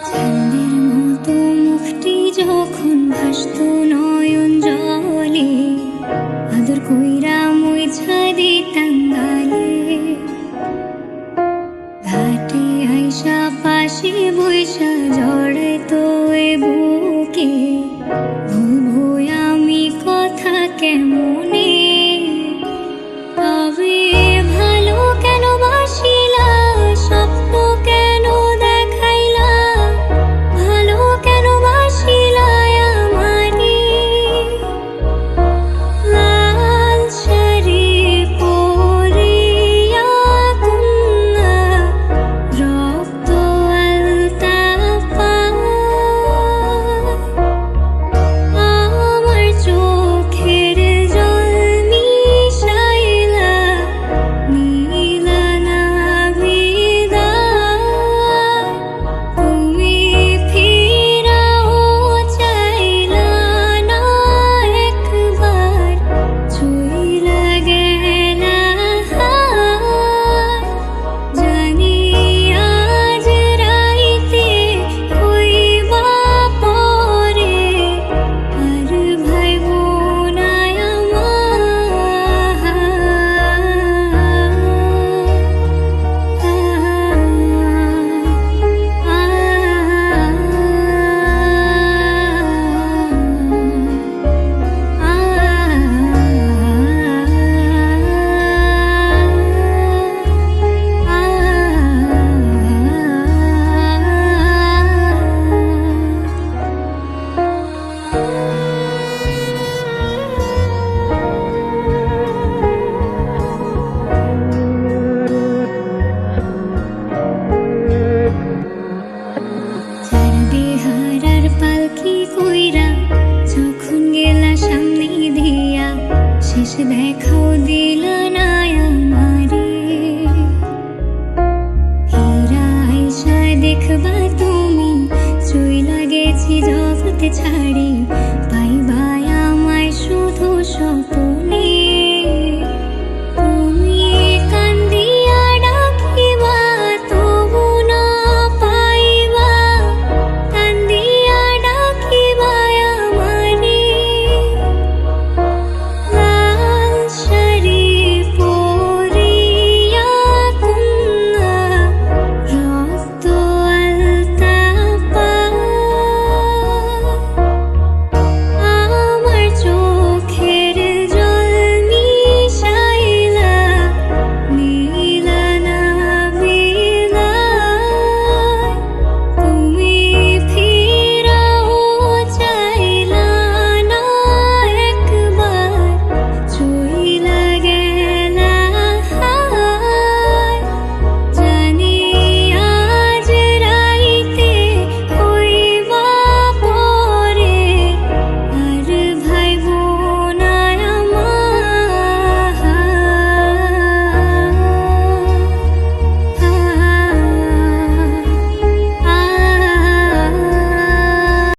চাঁদের মতো মুখটি যখন ভাসতো নয়ন জলে, আদর কইরা মুইছা দিতাম গালে। ঘাটে আইসা পাশে বইসা জড়াইতো এ বুকে, ভুলবো আমি কথা কেমনে। তবে ভালো কেন বাসিলা, স্বপ্ন কেন দেখাইলা, ভালো কেন বাসিলা আমারে। লাল শাড়ি পরিয়া কন্যা, রক্ত আলতা পায়, আমার চোখের জল মিশাইলা নীলা না বিদায়। তুমি ফিরাও চাইলা না একবার, চইলা গেলা হায়। জানি আজ রাইতে হইবা পরে, আর ভাইবো না হারার পালকি কইরা যখন গেলা সামনে দিয়া, শেষ দেখাও দিলা না আমারে। হীরা আইসা দেখবা তুমি, চইলা গেছি জগৎ ছাড়ি।